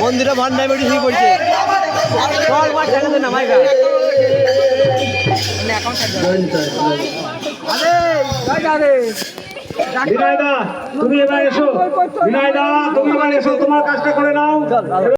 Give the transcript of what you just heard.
মন্দিরে ভান্ডা বেড়ি হয়ে পড়ছে বিনয়দা তুমি এবার এসো, বিনয়দা তুমি এবার এসো, তোমার কাজটা করে নাও।